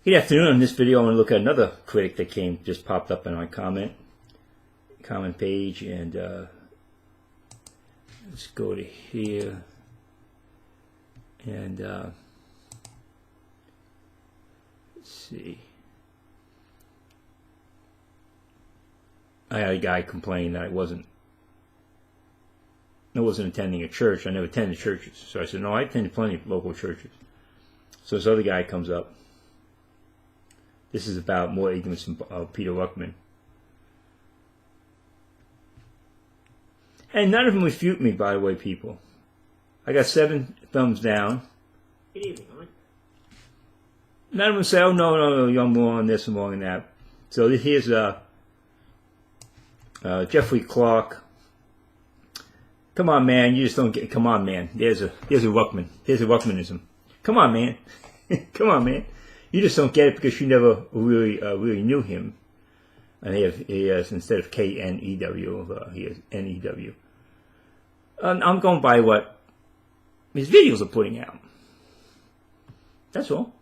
Good afternoon. In this video, I want to look at another critic that just popped up in my comment page, and let's go to here, and let's see. I had a guy complain that I wasn't attending a church. I never attended churches, so I said no. I attended plenty of local churches. So this other guy comes up. This is about more ignorance from Peter Ruckman. And none of them refute me, by the way, people. I got 7 thumbs down. Good evening, Mike. None of them say, oh, no, you're wrong on this and wrong on that. So here's Jeffrey Clark. Come on, man. You just don't get, come on, man. There's a Ruckman. There's a Ruckmanism. Come on, man. Come on, man. You just don't get it because you never really knew him. And he has instead of K-N-E-W, he has N-E-W. I'm going by what his videos are putting out. That's all.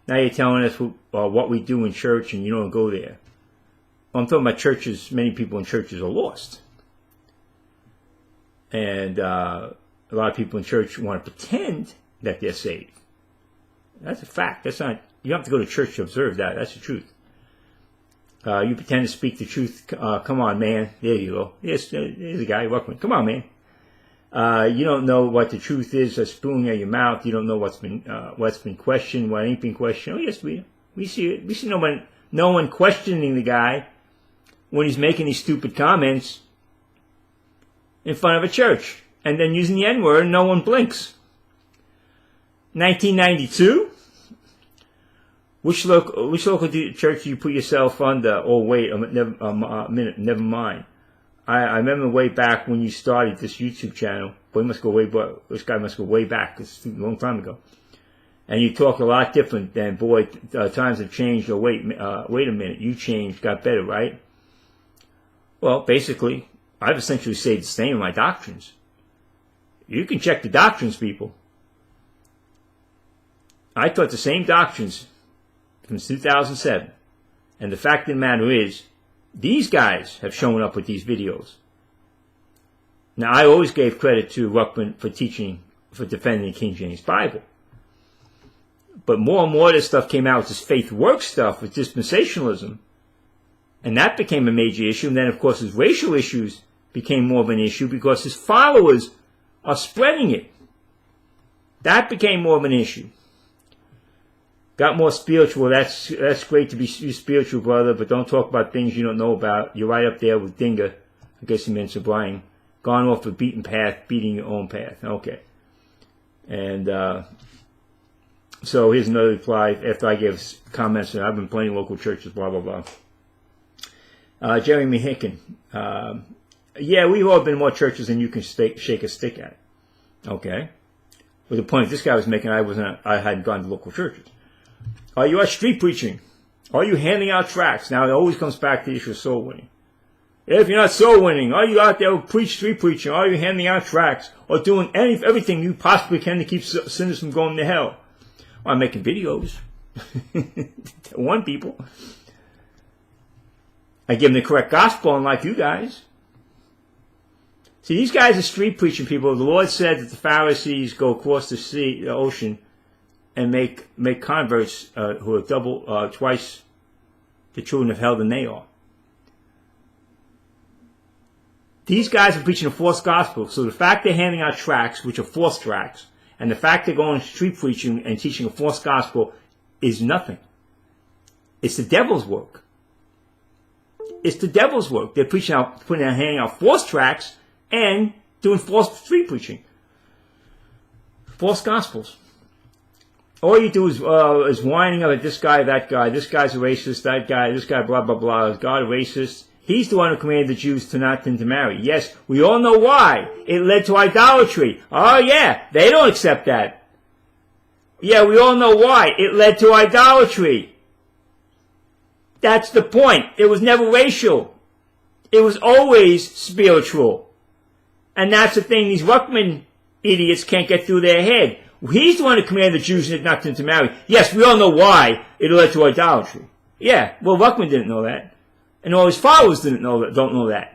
Now you're telling us what we do in church and you don't go there. Well, I'm talking about churches. Many people in churches are lost. And a lot of people in church want to pretend that they're saved. That's a fact. That's not. You don't have to go to church to observe that. That's the truth. You pretend to speak the truth. Come on, man. There you go. Yes, there's a guy, Ruckman. Come on, man. You don't know what the truth is. A spoon out your mouth. You don't know what's been questioned, what ain't been questioned. Oh, yes, we see it. We see no one questioning the guy when he's making these stupid comments in front of a church and then using the N-word and no one blinks. 1992. Which local church do you put yourself under? Oh, wait, a minute, never mind. I remember way back when you started this YouTube channel. Boy, this guy must go way back. It's a long time ago. And you talk a lot different than, boy, times have changed. Oh, wait a minute, you changed, got better, right? Well, basically, I've essentially stayed the same in my doctrines. You can check the doctrines, people. I taught the same doctrines since 2007. And the fact of the matter is, these guys have shown up with these videos. Now, I always gave credit to Ruckman for defending the King James Bible. But more and more of this stuff came out with this faith works stuff, with dispensationalism. And that became a major issue. And then, of course, his racial issues became more of an issue because his followers are spreading it. That became more of an issue. Got more spiritual. That's great to be spiritual, brother, but don't talk about things you don't know about. You're right up there with Dinger. I guess he meant Sir Brian. Gone off the beaten path, beating your own path. Okay. And so here's another reply after I gave comments. I've been playing local churches, blah, blah, blah. Jeremy Hicken. Yeah, we've all been in more churches than you can shake a stick at. Okay. But the point this guy was making, I hadn't gone to local churches. Are you out street preaching? Are you handing out tracts? Now, it always comes back to the issue of soul winning. If you're not soul winning, are you out there street preaching? Are you handing out tracts? Or doing everything you possibly can to keep sinners from going to hell? Well, I'm making videos. To warn people. I give them the correct gospel, unlike you guys. See, these guys are street preaching people. The Lord said that the Pharisees go across the ocean, and make converts who are twice the children of hell than they are. These guys are preaching a false gospel. So the fact they're handing out tracts, which are false tracts, and the fact they're going street preaching and teaching a false gospel is nothing. It's the devil's work. It's the devil's work. They're handing out false tracts and doing false street preaching. False gospels. All you do is whining about this guy, that guy, this guy's a racist, that guy, this guy, blah, blah, blah. Is God a racist? He's the one who commanded the Jews to not intermarry. Yes, we all know why. It led to idolatry. Oh, yeah, they don't accept that. Yeah, we all know why. It led to idolatry. That's the point. It was never racial. It was always spiritual. And that's the thing these Ruckman idiots can't get through their head. He's the one who commanded the Jews not to intermarry. Yes, we all know why it led to idolatry. Yeah, well, Ruckman didn't know that. And all his followers don't know that.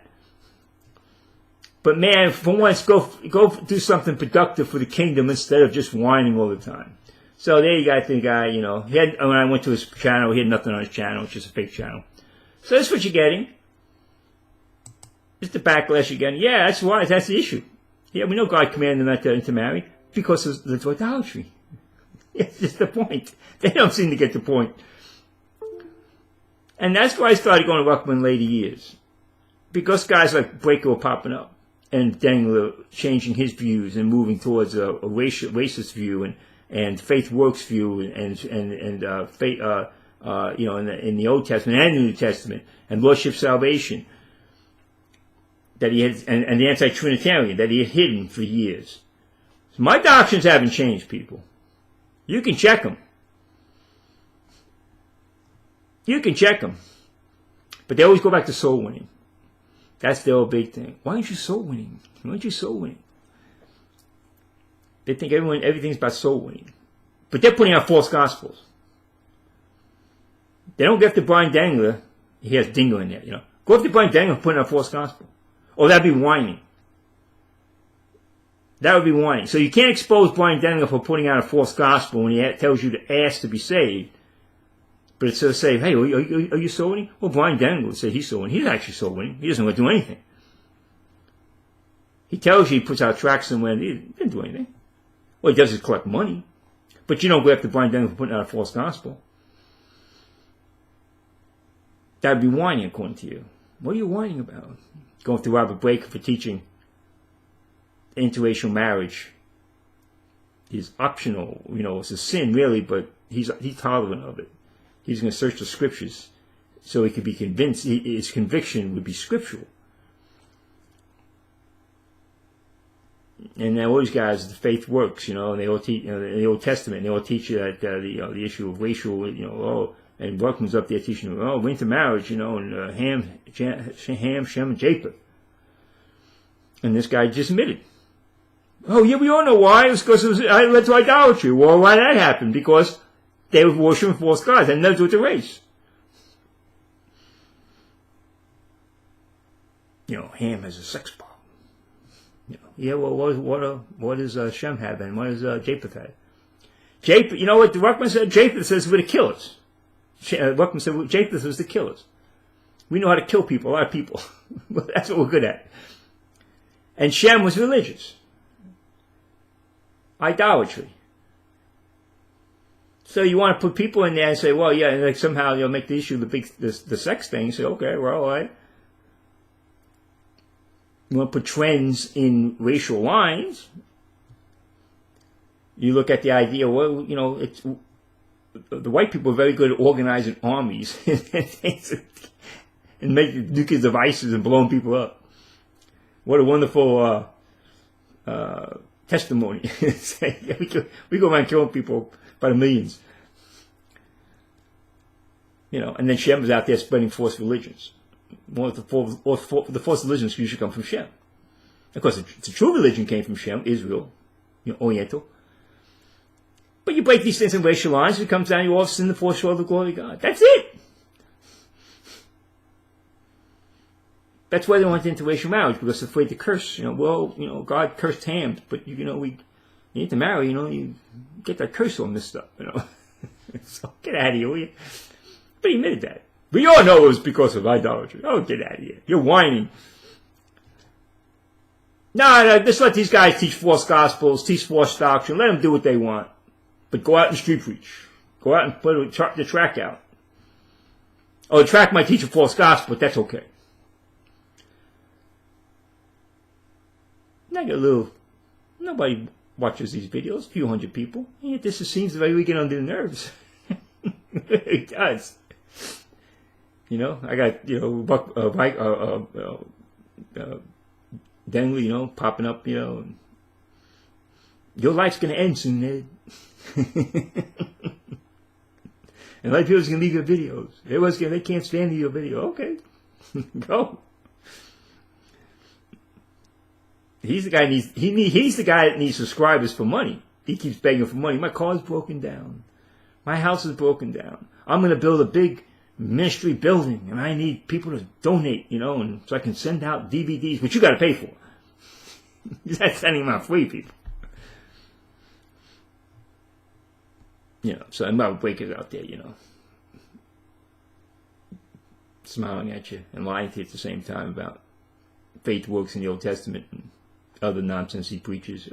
But man, for once, go do something productive for the kingdom instead of just whining all the time. So there you got the guy, you know. When I went to his channel, he had nothing on his channel, which is a fake channel. So that's what you're getting. It's the backlash you're getting. Yeah, that's why. That's the issue. Yeah, we know God commanded them not to intermarry because of the idolatry. It's just the point. They don't seem to get the point. And that's why I started going to Ruckman later years. Because guys like Breaker were popping up. And Dengler changing his views and moving towards a racist view and faith works view and faith, you know, in the Old Testament and the New Testament and Lordship salvation that he had, and the anti-Trinitarian that he had hidden for years. So my doctrines haven't changed, people. You can check them. You can check them. But they always go back to soul winning. That's their big thing. Why aren't you soul winning? Why aren't you soul winning? They think everything's about soul winning. But they're putting out false gospels. They don't get to Brian Dengler. He has Dingle in there, you know. Go after Brian Dengler for putting out false gospel. Or that'd be whining. That would be whining. So you can't expose Brian Dengler for putting out a false gospel when he tells you to ask to be saved. But it's to say, hey, are you soul winning? Well, Brian Dengler would say he's soul winning. He's actually soul winning. He doesn't want to do anything. He tells you he puts out tracks somewhere and he didn't do anything. What he does is collect money. But you don't go after Brian Dengler for putting out a false gospel. That would be whining according to you. What are you whining about? Going through Robert Breaker for teaching interracial marriage is optional. You know, it's a sin really, but he's tolerant of it. He's going to search the scriptures so he could be convinced. His conviction would be scriptural. And now all these guys, the faith works, you know, and they all teach, you know, in the Old Testament, they all teach you that the issue of racial, you know, and Ruckman's up there teaching, intermarriage, you know, and Ham, Shem, and Japheth. And this guy just admitted. Oh, yeah, we all know why. It was because it led to idolatry. Well, why did that happen? Because they were worshiping false gods, and that's with the race. You know, Ham has a sex problem. You know, yeah, well, what does Shem have, and what does Japheth have? Japheth, you know what Ruckman said? Japheth says we're the killers. Ruckman said Japheth was the killers. We know how to kill people, a lot of people. That's what we're good at. And Shem was religious. Idolatry. So you want to put people in there and say, well, yeah, and like somehow you'll make the issue the sex thing. Say, okay, well, all right. You want to put trends in racial lines. You look at the idea, well, you know, the white people are very good at organizing armies and making nuclear devices and blowing people up. What a wonderful testimony. We go around killing people by the millions. You know, and then Shem was out there spreading false religions. The false religions usually come from Shem. Of course, the true religion came from Shem, Israel, you know, Oriental. But you break these things in racial lines, it comes down, you all sin the fall short of the glory of God. That's it. That's why they went into interracial marriage, because they're afraid to curse. You know, well, you know, God cursed Ham, but you know, you need to marry, you know, you get that curse all messed up, you know. So get out of here, will you? But he admitted that. We all know it was because of idolatry. Oh, get out of here. You're whining. No, just let these guys teach false gospels, teach false doctrine. Let them do what they want. But go out and street preach. Go out and put the track out. Oh, the track might teach a false gospel, but that's okay. Now get a little... Nobody watches these videos, a few hundred people. And yet this seems very we get under the nerves. It does. You know, I got, you know, Dengler, you know, popping up, you know. Your life's going to end soon, Ned. And a lot of people's going to leave your videos. They can't stand your video. Okay, go. He's the guy he's the guy that needs subscribers for money. He keeps begging for money. My car's broken down. My house is broken down. I'm going to build a big ministry building, and I need people to donate, and so I can send out DVDs, which you got to pay for. He's not sending them out free, people. So I'm about breakers out there, smiling at you and lying to you at the same time about faith works in the Old Testament and other nonsense he preaches.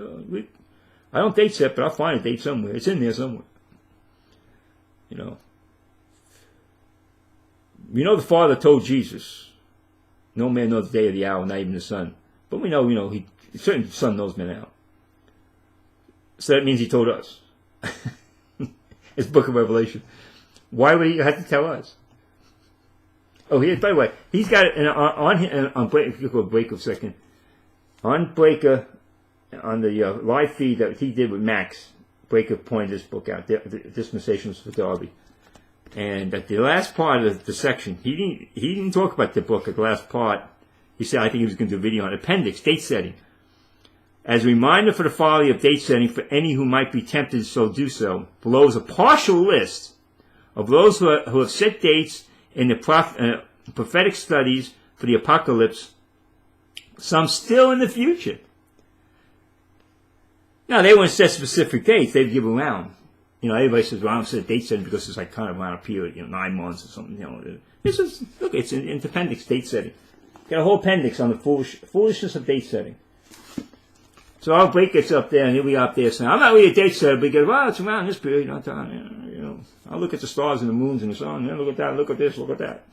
I don't date set, but I'll find a date somewhere. It's in there somewhere. The Father told Jesus, no man knows the day or the hour, not even the Son. But we know, certainly the Son knows men out. So that means he told us. It's Book of Revelation. Why would he have to tell us? Oh, by the way, he's got it on Breaker a second. On Breaker, on the live feed that he did with Max, Breaker pointed this book out, the Dispensations for Darby. And at the last part of the section, he didn't talk about the book at the last part. He said, I think he was going to do a video on appendix, date setting. As a reminder for the folly of date setting for any who might be tempted to so do so, below is a partial list of those who have set dates in the prophetic studies for the apocalypse, some still in the future. Now, they wouldn't set specific dates. They'd give around. Everybody says, well, I don't set date setting because it's like kind of around a period, 9 months or something. This is, look, it's an appendix, date setting. Got a whole appendix on the foolishness of date setting. So our break gets up there, and he'll be up there saying, I'm not really a date setter, but he goes, well, it's around this period, I'll look at the stars and the moons and the sun, look at that, look at this, look at that.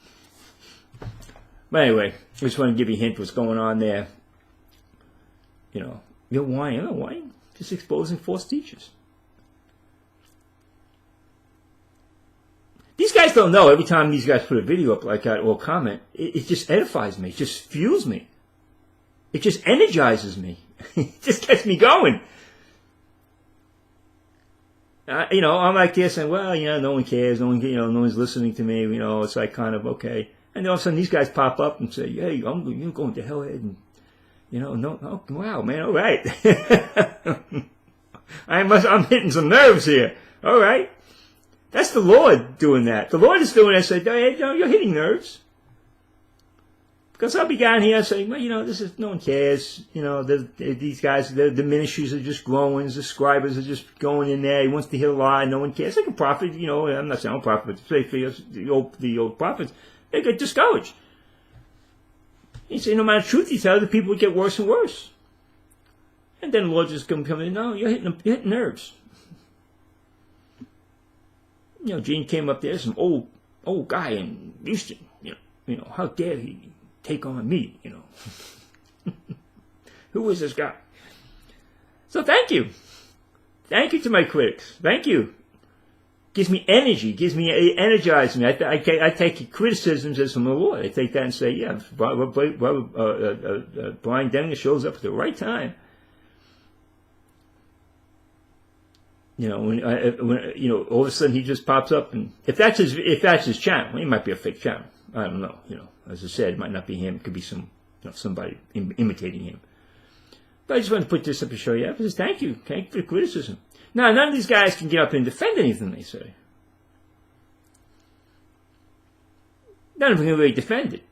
But anyway, I just want to give you a hint what's going on there. You're whining. I'm not whining. Just exposing false teachers. These guys don't know. Every time these guys put a video up like that or comment, it just edifies me. It just fuels me. It just energizes me. It just gets me going. I'm like this and, well, no one cares. No one's listening to me. It's like kind of okay. And then all of a sudden these guys pop up and say, hey, you're going to hellhead. And, wow, man, all right. I'm hitting some nerves here. All right. That's the Lord doing that. The Lord is doing that. Say, hey, you're hitting nerves. Because I'll be down here saying, well, this is, no one cares. These guys, the ministries are just growing. The scribers are just going in there. He wants to hear a lie. No one cares. It's like a prophet, I'm not saying I'm a prophet, but the old prophets, they get discouraged. He said, no matter the truth he tells, the people would get worse and worse. And then the Lord just come in, no, you're hitting nerves. Gene came up there, some old guy in Houston. How dare he take on me? Who is this guy? So thank you to my critics. Thank you. Gives me energy. Energizes me. I take criticisms as from the Lord. I take that and say, yeah, Brian Denninger shows up at the right time. When all of a sudden he just pops up, and if that's his channel, it might be a fake channel. I don't know. As I said, it might not be him. It could be somebody imitating him. But I just wanted to put this up to show you. Because thank you for the criticism. Now, none of these guys can get up and defend anything they say. None of them can really defend it.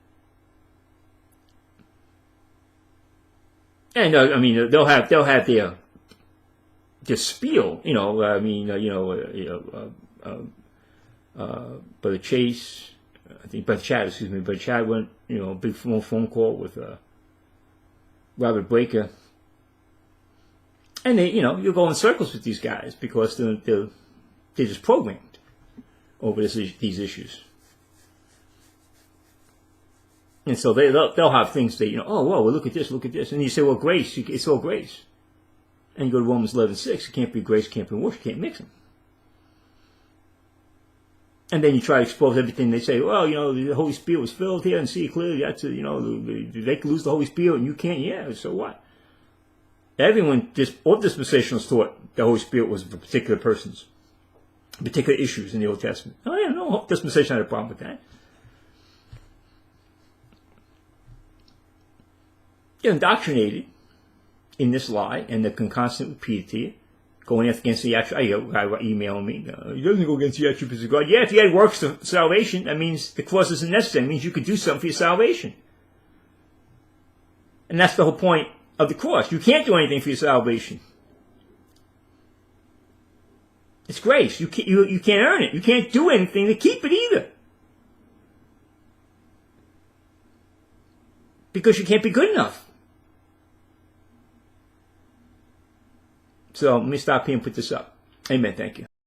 And they'll have their spiel, Brother Chase, I think Brother Chad, Brother Chad went, a big phone call with Robert Breaker. And they, you go in circles with these guys because they're just programmed over these issues. And so they'll have things that, oh, well, look at this. And you say, well, grace, it's all grace. And you go to Romans 11:6, it can't be grace, can't be worship, can't mix them. And then you try to expose everything. They say, well, the Holy Spirit was filled here and see it clearly. That's, they can lose the Holy Spirit and you can't. Yeah, so what? Everyone, all dispensationalists thought the Holy Spirit was for particular persons, particular issues in the Old Testament. Oh, yeah, no dispensation had a problem with that. You're indoctrinated in this lie, and they can constantly repeat it to you. going against the attributes. A guy emailing me, he doesn't go against the attributes of God. Yeah, if you had works to salvation, that means the cross isn't necessary. It means you could do something for your salvation. And that's the whole point of the cross. You can't do anything for your salvation. It's grace. You can't earn it. You can't do anything to keep it either. Because you can't be good enough. So let me stop here and put this up. Amen. Thank you.